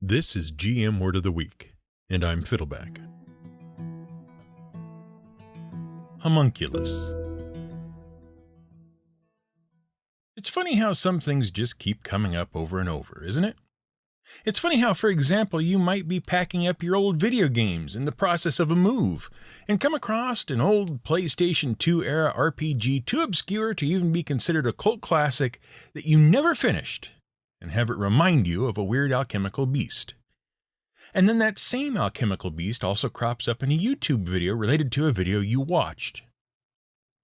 This is GM Word of the Week, and I'm Fiddleback. Homunculus. It's funny how some things just keep coming up over and over, isn't it? It's funny how, for example, you might be packing up your old video games in the process of a move and come across an old PlayStation 2 era RPG too obscure to even be considered a cult classic that you never finished, and have it remind you of a weird alchemical beast. And then that same alchemical beast also crops up in a YouTube video related to a video you watched.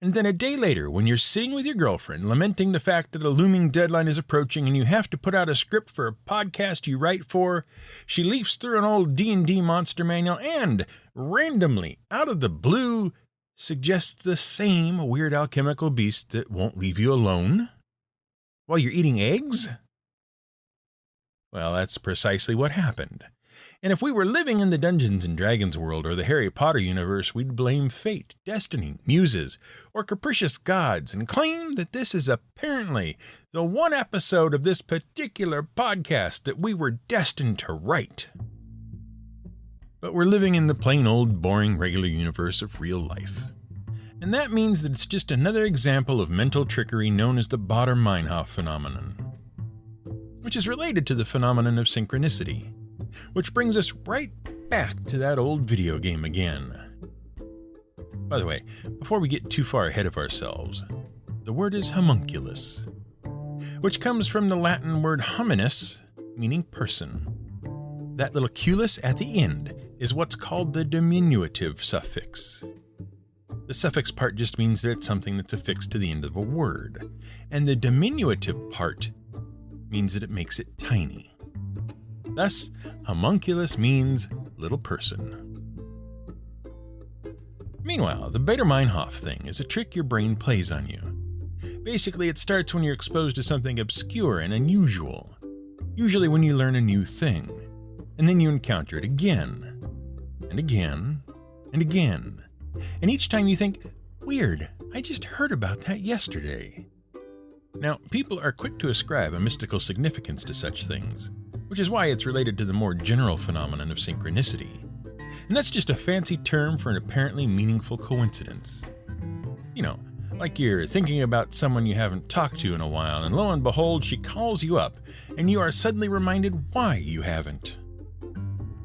And then a day later, when you're sitting with your girlfriend, lamenting the fact that a looming deadline is approaching and you have to put out a script for a podcast you write for, she leafs through an old D&D monster manual and, randomly, out of the blue, suggests the same weird alchemical beast that won't leave you alone while you're eating eggs? Well, that's precisely what happened. And if we were living in the Dungeons & Dragons world or the Harry Potter universe, we'd blame fate, destiny, muses, or capricious gods and claim that this is apparently the one episode of this particular podcast that we were destined to write. But we're living in the plain old boring regular universe of real life. And that means that it's just another example of mental trickery known as the Baader-Meinhof phenomenon, which is related to the phenomenon of synchronicity. Which brings us right back to that old video game again. By the way, before we get too far ahead of ourselves, the word is homunculus, which comes from the Latin word hominis, meaning person. That little culus at the end is what's called the diminutive suffix. The suffix part just means that it's something that's affixed to the end of a word, and the diminutive part means that it makes it tiny. Thus, homunculus means little person. Meanwhile, the Baader-Meinhof thing is a trick your brain plays on you. Basically, it starts when you're exposed to something obscure and unusual, usually when you learn a new thing, and then you encounter it again, and again, and again. And each time you think, weird, I just heard about that yesterday. Now, people are quick to ascribe a mystical significance to such things, which is why it's related to the more general phenomenon of synchronicity. And that's just a fancy term for an apparently meaningful coincidence. You know, like you're thinking about someone you haven't talked to in a while, and lo and behold, she calls you up, and you are suddenly reminded why you haven't.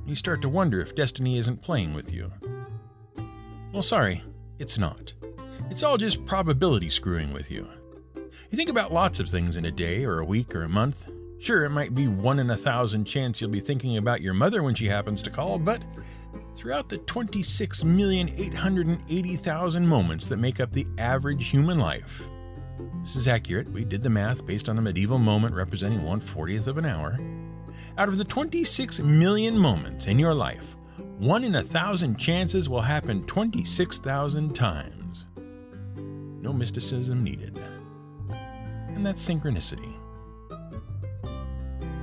You start to wonder if destiny isn't playing with you. Well, sorry, it's not. It's all just probability screwing with you. You think about lots of things in a day, or a week, or a month. Sure, it might be 1 in 1,000 chance you'll be thinking about your mother when she happens to call, but throughout the 26,880,000 moments that make up the average human life, this is accurate, we did the math based on a medieval moment representing 1/40th of an hour, out of the 26 million moments in your life, 1 in 1,000 chances will happen 26,000 times. No mysticism needed. And that's synchronicity.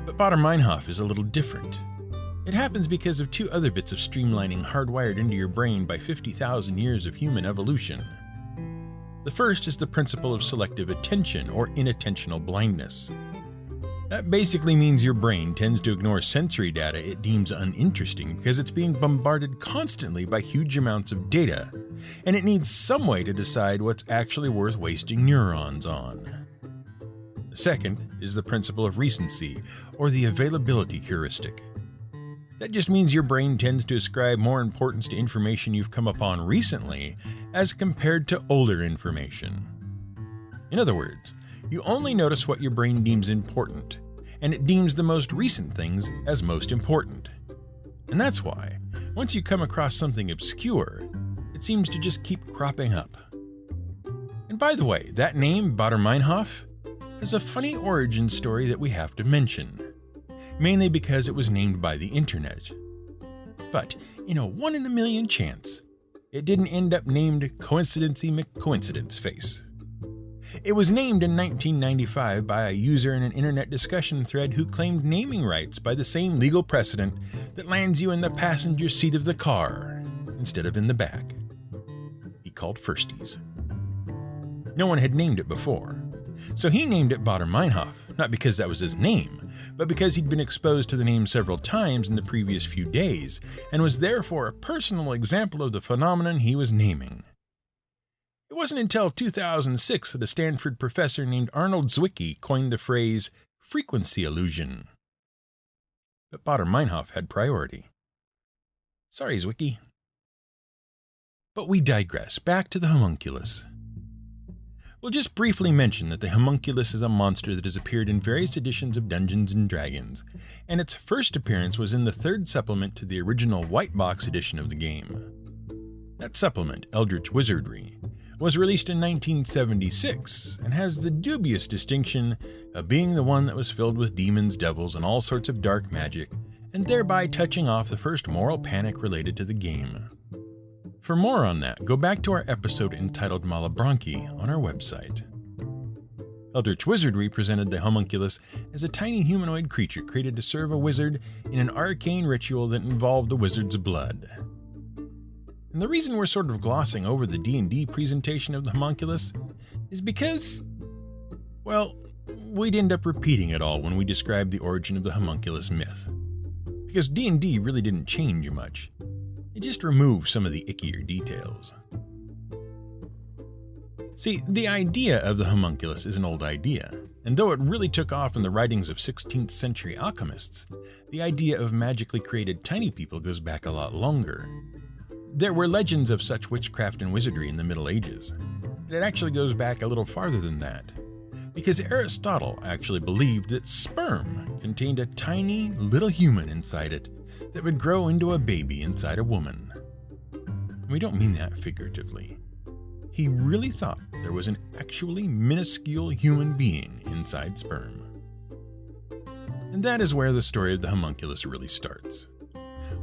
But Baader-Meinhof is a little different. It happens because of two other bits of streamlining hardwired into your brain by 50,000 years of human evolution. The first is the principle of selective attention, or inattentional blindness. That basically means your brain tends to ignore sensory data it deems uninteresting because it's being bombarded constantly by huge amounts of data, and it needs some way to decide what's actually worth wasting neurons on. The second is the principle of recency, or the availability heuristic. That just means your brain tends to ascribe more importance to information you've come upon recently as compared to older information. In other words, you only notice what your brain deems important, and it deems the most recent things as most important. And that's why, once you come across something obscure, it seems to just keep cropping up. And by the way, that name, Baader-Meinhof, has a funny origin story that we have to mention, mainly because it was named by the internet. But in a 1 in a million chance, it didn't end up named Coincidency McCoincidence Face. It was named in 1995 by a user in an internet discussion thread who claimed naming rights by the same legal precedent that lands you in the passenger seat of the car instead of in the back. He called firsties. No one had named it before. So he named it Baader-Meinhof, not because that was his name, but because he'd been exposed to the name several times in the previous few days, and was therefore a personal example of the phenomenon he was naming. It wasn't until 2006 that a Stanford professor named Arnold Zwicky coined the phrase frequency illusion. But Baader-Meinhof had priority. Sorry, Zwicky. But we digress. Back to the homunculus. We'll just briefly mention that the homunculus is a monster that has appeared in various editions of Dungeons & Dragons, and its first appearance was in the third supplement to the original white box edition of the game. That supplement, Eldritch Wizardry, was released in 1976 and has the dubious distinction of being the one that was filled with demons, devils, and all sorts of dark magic, and thereby touching off the first moral panic related to the game. For more on that, go back to our episode entitled Malabranchi on our website. Eldritch Wizardry presented the homunculus as a tiny humanoid creature created to serve a wizard in an arcane ritual that involved the wizard's blood. And the reason we're sort of glossing over the D&D presentation of the homunculus is because, well, we'd end up repeating it all when we describe the origin of the homunculus myth. Because D&D really didn't change much. It just removed some of the ickier details. See, the idea of the homunculus is an old idea, and though it really took off in the writings of 16th century alchemists, the idea of magically created tiny people goes back a lot longer. There were legends of such witchcraft and wizardry in the Middle Ages. It actually goes back a little farther than that, because Aristotle actually believed that sperm contained a tiny little human inside it that would grow into a baby inside a woman. We don't mean that figuratively. He really thought there was an actually minuscule human being inside sperm. And that is where the story of the homunculus really starts.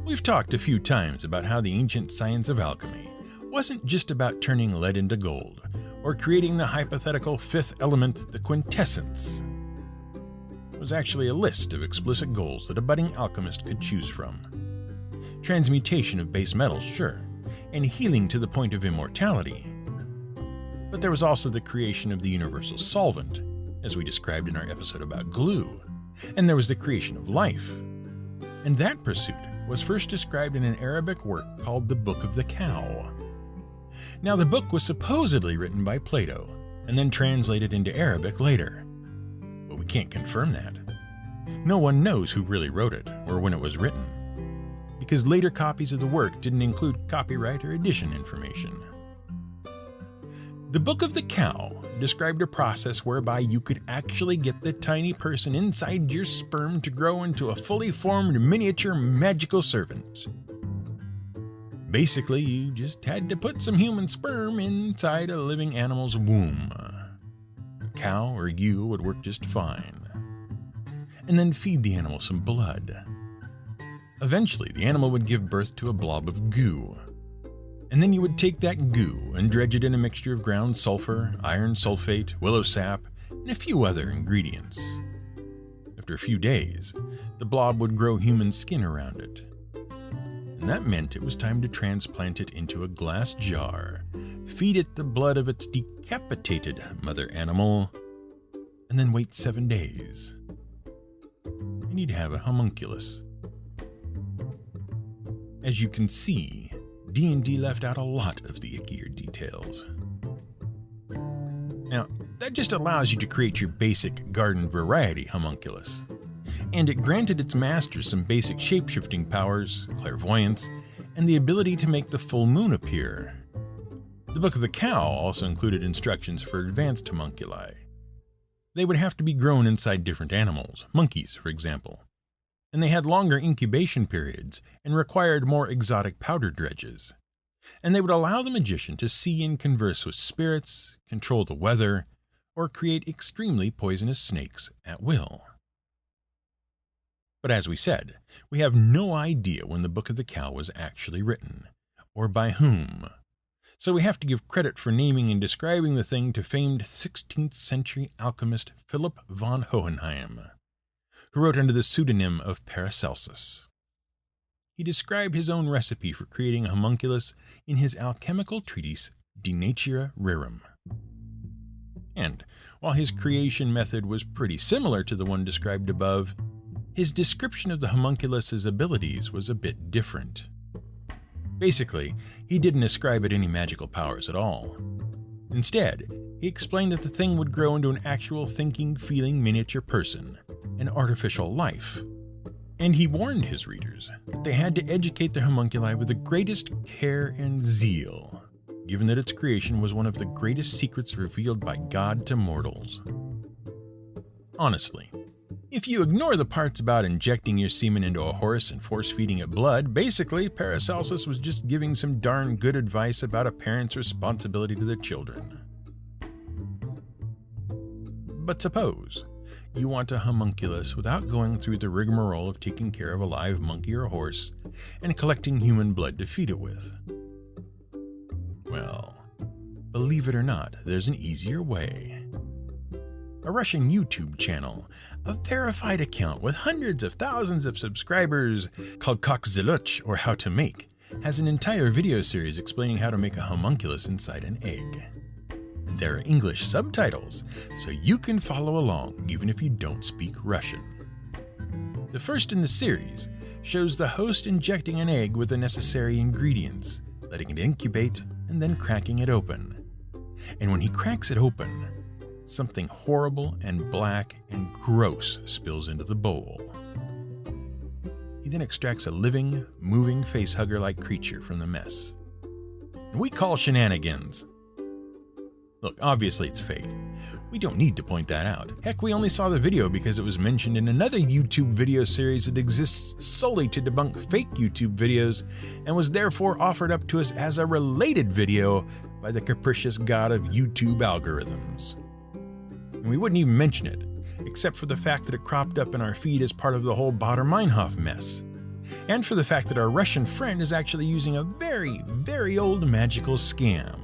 We've talked a few times about how the ancient science of alchemy wasn't just about turning lead into gold, or creating the hypothetical fifth element, the quintessence. It was actually a list of explicit goals that a budding alchemist could choose from. Transmutation of base metals, sure, and healing to the point of immortality. But there was also the creation of the universal solvent, as we described in our episode about glue, and there was the creation of life. And that pursuit was first described in an Arabic work called the Book of the Cow. Now, the book was supposedly written by Plato, and then translated into Arabic later. But we can't confirm that. No one knows who really wrote it, or when it was written, because later copies of the work didn't include copyright or edition information. The Book of the Cow described a process whereby you could actually get the tiny person inside your sperm to grow into a fully formed miniature magical servant. Basically, you just had to put some human sperm inside a living animal's womb. A cow or ewe would work just fine. And then feed the animal some blood. Eventually, the animal would give birth to a blob of goo. And then you would take that goo and dredge it in a mixture of ground sulfur, iron sulfate, willow sap, and a few other ingredients. After a few days, the blob would grow human skin around it. And that meant it was time to transplant it into a glass jar, feed it the blood of its decapitated mother animal, and then wait 7 days. And you'd have a homunculus. As you can see, D&D left out a lot of the ickier details. Now, that just allows you to create your basic garden variety homunculus. And it granted its masters some basic shape-shifting powers, clairvoyance, and the ability to make the full moon appear. The Book of the Cow also included instructions for advanced homunculi. They would have to be grown inside different animals, monkeys, for example. And they had longer incubation periods and required more exotic powder dredges. And they would allow the magician to see and converse with spirits, control the weather, or create extremely poisonous snakes at will. But as we said, we have no idea when the Book of the Cow was actually written, or by whom. So we have to give credit for naming and describing the thing to famed 16th century alchemist Philip von Hohenheim, who wrote under the pseudonym of Paracelsus. He described his own recipe for creating a homunculus in his alchemical treatise De Natura Rerum. And While his creation method was pretty similar to the one described above, his description of the homunculus's abilities was a bit different. Basically, he didn't ascribe it any magical powers at all. Instead, he explained that the thing would grow into an actual thinking, feeling miniature person, an artificial life. And he warned his readers that they had to educate their homunculi with the greatest care and zeal, given that its creation was one of the greatest secrets revealed by God to mortals. Honestly, if you ignore the parts about injecting your semen into a horse and force-feeding it blood, basically Paracelsus was just giving some darn good advice about a parent's responsibility to their children. But suppose you want a homunculus without going through the rigmarole of taking care of a live monkey or horse and collecting human blood to feed it with. Well, believe it or not, there's an easier way. A Russian YouTube channel, a verified account with hundreds of thousands of subscribers called Как сделать, or How to Make, has an entire video series explaining how to make a homunculus inside an egg. There are English subtitles, so you can follow along even if you don't speak Russian. The first in the series shows the host injecting an egg with the necessary ingredients, letting it incubate, and then cracking it open. And when he cracks it open, something horrible and black and gross spills into the bowl. He then extracts a living, moving facehugger-like creature from the mess. And we call shenanigans. Look, obviously it's fake. We don't need to point that out. Heck, we only saw the video because it was mentioned in another YouTube video series that exists solely to debunk fake YouTube videos and was therefore offered up to us as a related video by the capricious god of YouTube algorithms. And we wouldn't even mention it, except for the fact that it cropped up in our feed as part of the whole Baader-Meinhof mess, and for the fact that our Russian friend is actually using a very, very old magical scam.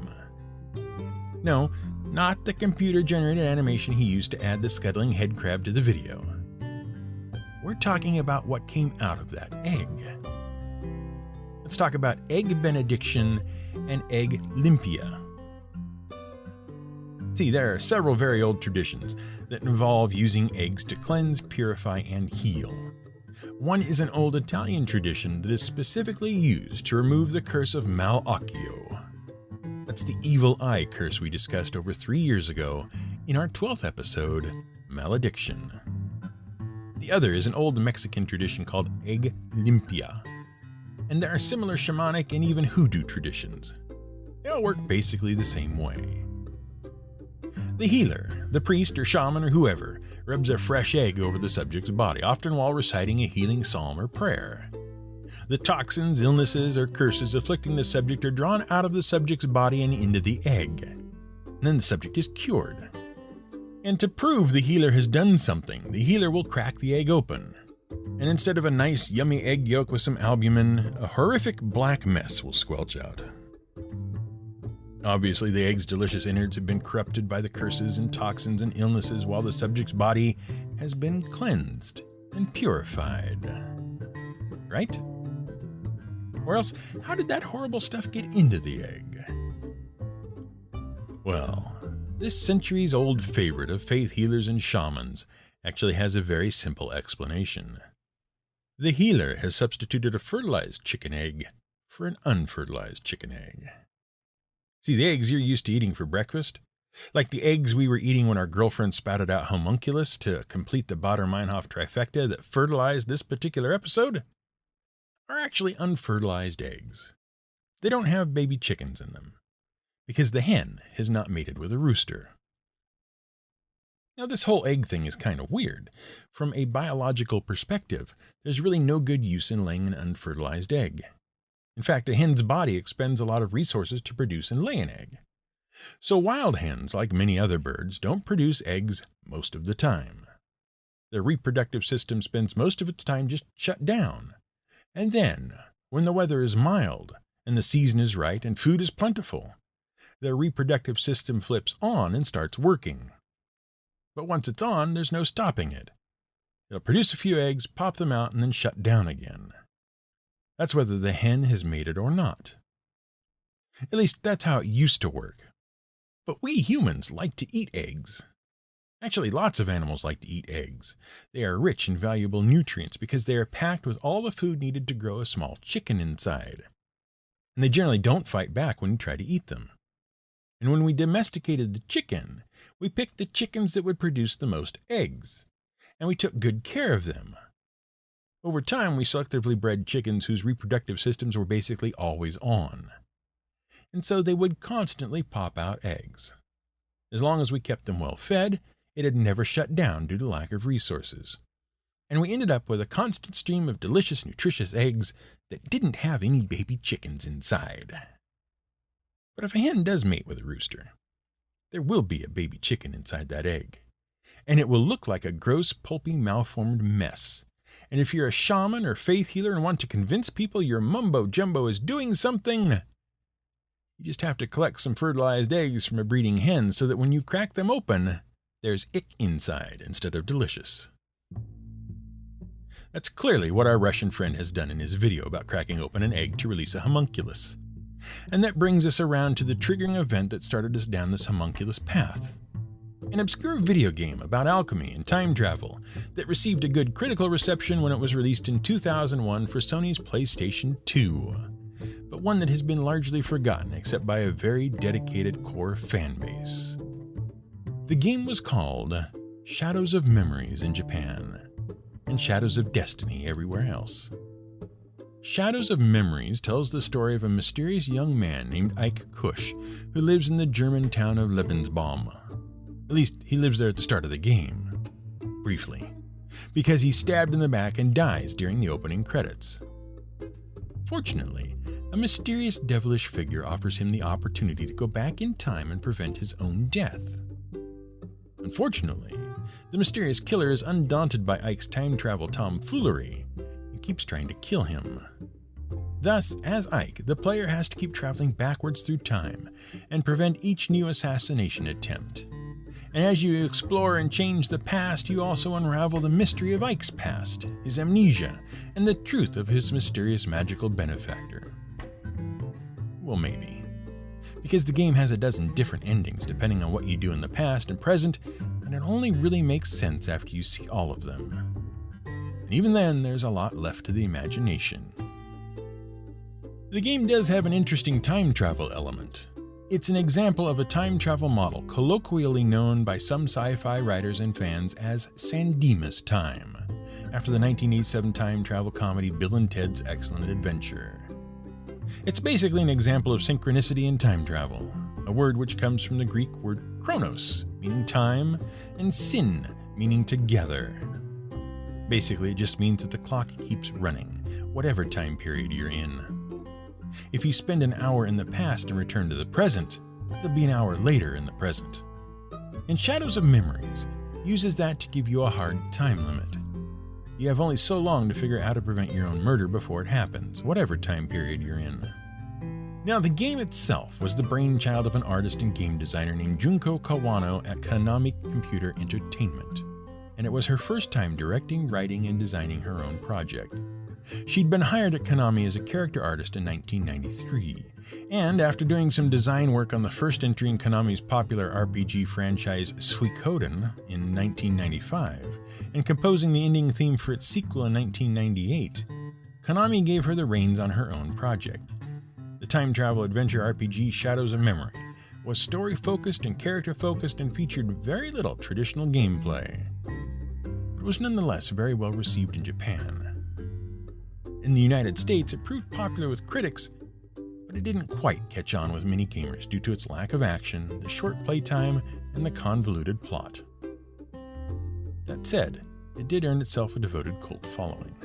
No, not the computer-generated animation he used to add the scuttling head crab to the video. We're talking about what came out of that egg. Let's talk about egg benediction and egg limpia. See, there are several very old traditions that involve using eggs to cleanse, purify, and heal. One is an old Italian tradition that is specifically used to remove the curse of malocchio. That's the evil eye curse we discussed over 3 years ago in our 12th episode, Malediction. The other is an old Mexican tradition called egg limpia. And there are similar shamanic and even hoodoo traditions. They all work basically the same way. The healer, the priest or shaman or whoever, rubs a fresh egg over the subject's body, often while reciting a healing psalm or prayer. The toxins, illnesses, or curses afflicting the subject are drawn out of the subject's body and into the egg. And then the subject is cured. And to prove the healer has done something, the healer will crack the egg open. And instead of a nice, yummy egg yolk with some albumin, a horrific black mess will squelch out. Obviously, the egg's delicious innards have been corrupted by the curses and toxins and illnesses while the subject's body has been cleansed and purified. Right? Or else, how did that horrible stuff get into the egg? Well, this centuries-old favorite of faith healers and shamans actually has a very simple explanation. The healer has substituted a fertilized chicken egg for an unfertilized chicken egg. See, the eggs you're used to eating for breakfast, like the eggs we were eating when our girlfriend spouted out Homunculus to complete the Baader-Meinhof trifecta that fertilized this particular episode, are actually unfertilized eggs. They don't have baby chickens in them, because the hen has not mated with a rooster. Now, this whole egg thing is kind of weird. From a biological perspective, there's really no good use in laying an unfertilized egg. In fact, a hen's body expends a lot of resources to produce and lay an egg. So wild hens, like many other birds, don't produce eggs most of the time. Their reproductive system spends most of its time just shut down. And then, when the weather is mild, and the season is right, and food is plentiful, their reproductive system flips on and starts working. But once it's on, there's no stopping it. It'll produce a few eggs, pop them out, and then shut down again. That's whether the hen has mated or not. At least that's how it used to work. But we humans like to eat eggs. Actually, lots of animals like to eat eggs. They are rich in valuable nutrients because they are packed with all the food needed to grow a small chicken inside. And they generally don't fight back when you try to eat them. And when we domesticated the chicken, we picked the chickens that would produce the most eggs, and we took good care of them. Over time, we selectively bred chickens whose reproductive systems were basically always on. And so they would constantly pop out eggs. As long as we kept them well fed, it had never shut down due to lack of resources. And we ended up with a constant stream of delicious, nutritious eggs that didn't have any baby chickens inside. But if a hen does mate with a rooster, there will be a baby chicken inside that egg. And it will look like a gross, pulpy, malformed mess. And if you're a shaman or faith healer and want to convince people your mumbo-jumbo is doing something, you just have to collect some fertilized eggs from a breeding hen so that when you crack them open, there's ick inside instead of delicious. That's clearly what our Russian friend has done in his video about cracking open an egg to release a homunculus. And that brings us around to the triggering event that started us down this homunculus path. An obscure video game about alchemy and time travel that received a good critical reception when it was released in 2001 for Sony's PlayStation 2, but one that has been largely forgotten except by a very dedicated core fanbase. The game was called Shadows of Memories in Japan, and Shadows of Destiny everywhere else. Shadows of Memories tells the story of a mysterious young man named Ike Kusch who lives in the German town of Lebensbaum. At least, he lives there at the start of the game. Briefly. Because he's stabbed in the back and dies during the opening credits. Fortunately, a mysterious devilish figure offers him the opportunity to go back in time and prevent his own death. Unfortunately, the mysterious killer is undaunted by Ike's time travel tomfoolery and keeps trying to kill him. Thus, as Ike, the player has to keep traveling backwards through time and prevent each new assassination attempt. And as you explore and change the past, you also unravel the mystery of Ike's past, his amnesia, and the truth of his mysterious magical benefactor. Well, maybe. Because the game has a dozen different endings depending on what you do in the past and present, and it only really makes sense after you see all of them. And even then, there's a lot left to the imagination. The game does have an interesting time travel element. It's an example of a time travel model colloquially known by some sci-fi writers and fans as Sandemus time, after the 1987 time travel comedy Bill and Ted's Excellent Adventure. It's basically an example of synchronicity in time travel, a word which comes from the Greek word chronos, meaning time, and syn, meaning together. Basically, it just means that the clock keeps running, whatever time period you're in. If you spend an hour in the past and return to the present, there'll be an hour later in the present. And Shadows of Memories uses that to give you a hard time limit. You have only so long to figure out how to prevent your own murder before it happens, whatever time period you're in. Now, the game itself was the brainchild of an artist and game designer named Junko Kawano at Konami Computer Entertainment, and it was her first time directing, writing, and designing her own project. She'd been hired at Konami as a character artist in 1993, and after doing some design work on the first entry in Konami's popular RPG franchise Suikoden in 1995, and composing the ending theme for its sequel in 1998, Konami gave her the reins on her own project. The time travel adventure RPG Shadows of Memory was story-focused and character-focused and featured very little traditional gameplay. It was nonetheless very well received in Japan. In the United States, it proved popular with critics, but it didn't quite catch on with many gamers due to its lack of action, the short playtime, and the convoluted plot. That said, it did earn itself a devoted cult following.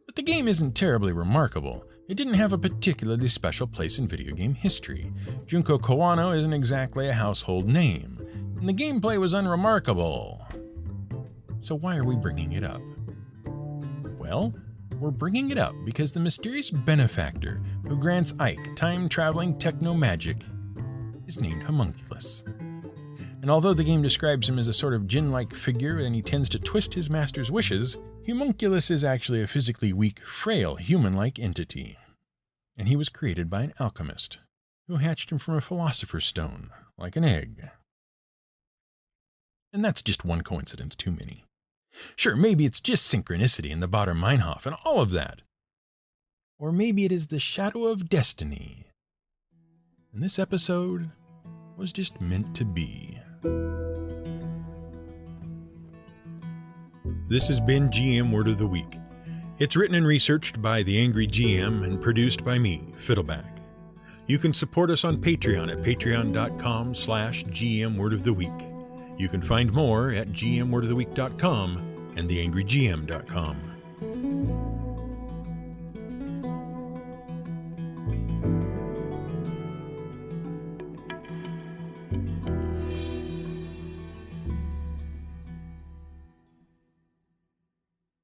But the game isn't terribly remarkable. It didn't have a particularly special place in video game history. Junko Kawano isn't exactly a household name, and the gameplay was unremarkable. So why are we bringing it up? Well, we're bringing it up because the mysterious benefactor who grants Ike time-traveling techno-magic is named Homunculus. And although the game describes him as a sort of djinn-like figure and he tends to twist his master's wishes, Homunculus is actually a physically weak, frail, human-like entity. And he was created by an alchemist, who hatched him from a philosopher's stone, like an egg. And that's just one coincidence too many. Sure, maybe it's just synchronicity and the Baader-Meinhof and all of that. Or maybe it is the shadow of destiny. And this episode was just meant to be. This has been GM Word of the Week. It's written and researched by The Angry GM and produced by me, Fiddleback. You can support us on Patreon at patreon.com/GM Word of the Week. You can find more at gmwordoftheweek.com and theangrygm.com.